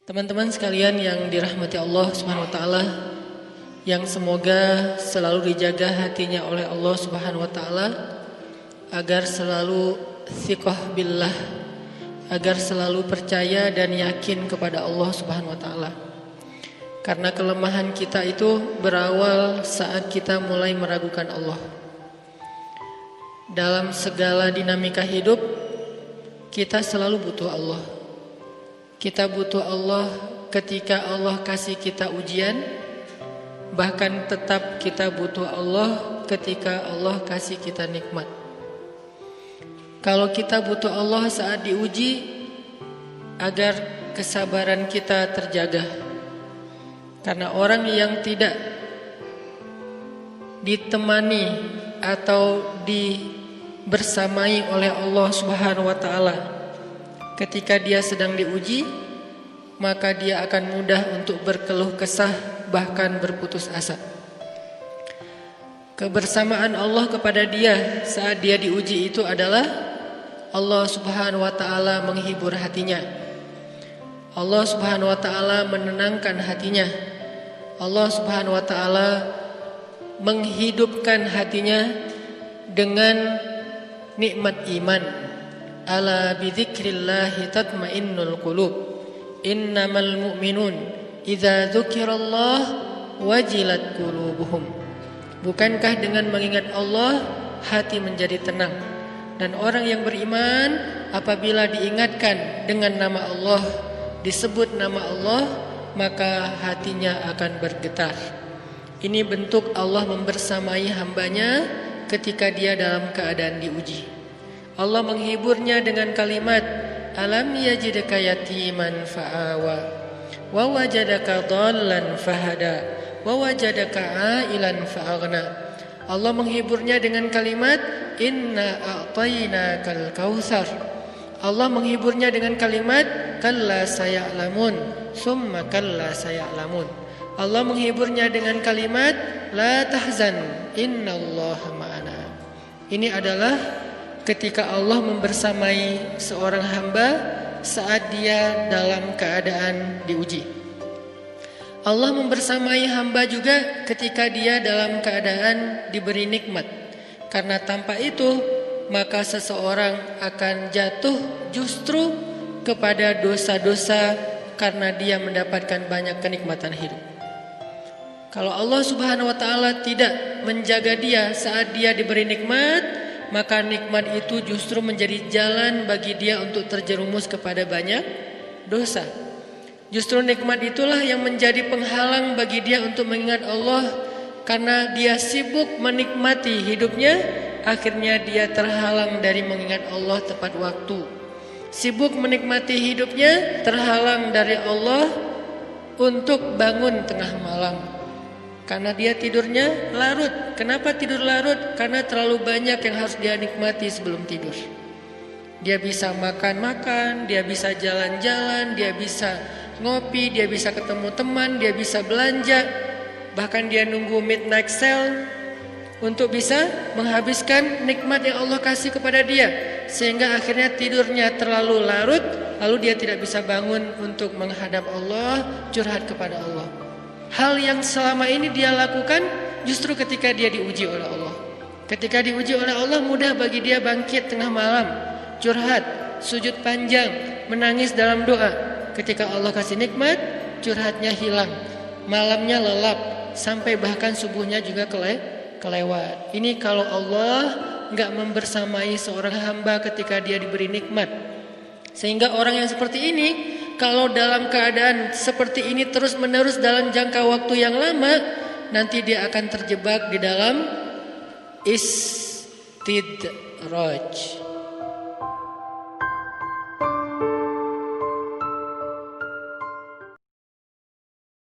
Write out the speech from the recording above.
Teman-teman sekalian yang dirahmati Allah Subhanahu wa taala, yang semoga selalu dijaga hatinya oleh Allah Subhanahu wa taala agar selalu thiqah billah, agar selalu percaya dan yakin kepada Allah Subhanahu wa taala. Karena kelemahan kita itu berawal saat kita mulai meragukan Allah. Dalam segala dinamika hidup, kita selalu butuh Allah. Kita butuh Allah ketika Allah kasih kita ujian. Bahkan tetap kita butuh Allah ketika Allah kasih kita nikmat. Kalau kita butuh Allah saat diuji, agar kesabaran kita terjaga. Karena orang yang tidak ditemani atau dibersamai oleh Allah Subhanahu wa taala ketika dia sedang diuji, maka dia akan mudah untuk berkeluh kesah, bahkan berputus asa. Kebersamaan Allah kepada dia saat dia diuji itu adalah Allah Subhanahu wa taala menghibur hatinya. Allah Subhanahu wa taala menenangkan hatinya. Allah Subhanahu wa taala menghidupkan hatinya dengan nikmat iman. Ala bidzikrillahi tatmainnul qulub. Innamal mu'minun idza dzukirallah wajilat qulubuhum. Bukankah dengan mengingat Allah hati menjadi tenang? Dan orang yang beriman apabila diingatkan dengan nama Allah, disebut nama Allah, maka hatinya akan bergetar. Ini bentuk Allah membersamai hambanya ketika dia dalam keadaan diuji. Allah menghiburnya dengan kalimat, alam yajidka yatiman fa'awa wa wajadaka dhallan fahada wa wajadaka ailan fa'aghna. Allah menghiburnya dengan kalimat, inna a'tainakal kautsar. Allah menghiburnya dengan kalimat, kalla saya'lamun summa kalla saya'lamun. Allah menghiburnya dengan kalimat, la tahzan innallaha ma'ana. Ini adalah ketika Allah membersamai seorang hamba saat dia dalam keadaan diuji. Allah membersamai hamba juga ketika dia dalam keadaan diberi nikmat. Karena tanpa itu, maka seseorang akan jatuh justru kepada dosa-dosa karena dia mendapatkan banyak kenikmatan hidup. Kalau Allah Subhanahu wa taala tidak menjaga dia saat dia diberi nikmat, maka nikmat itu justru menjadi jalan bagi dia untuk terjerumus kepada banyak dosa. Justru nikmat itulah yang menjadi penghalang bagi dia untuk mengingat Allah. Karena dia sibuk menikmati hidupnya, akhirnya dia terhalang dari mengingat Allah tepat waktu. Sibuk menikmati hidupnya, terhalang dari Allah untuk bangun tengah malam. Karena dia tidurnya larut. Kenapa tidur larut? Karena terlalu banyak yang harus dia nikmati sebelum tidur. Dia bisa makan-makan, dia bisa jalan-jalan, dia bisa ngopi, dia bisa ketemu teman, dia bisa belanja. Bahkan dia nunggu midnight sale untuk bisa menghabiskan nikmat yang Allah kasih kepada dia. Sehingga akhirnya tidurnya terlalu larut, lalu dia tidak bisa bangun untuk menghadap Allah, curhat kepada Allah. Hal yang selama ini dia lakukan justru ketika dia diuji oleh Allah. Ketika diuji oleh Allah, mudah bagi dia bangkit tengah malam, curhat, sujud panjang, menangis dalam doa. Ketika Allah kasih nikmat, curhatnya hilang, malamnya lelap, sampai bahkan subuhnya juga kelewat. Ini kalau Allah enggak membersamai seorang hamba ketika dia diberi nikmat. Sehingga orang yang seperti ini, kalau dalam keadaan seperti ini terus-menerus dalam jangka waktu yang lama, nanti dia akan terjebak di dalam istidraj.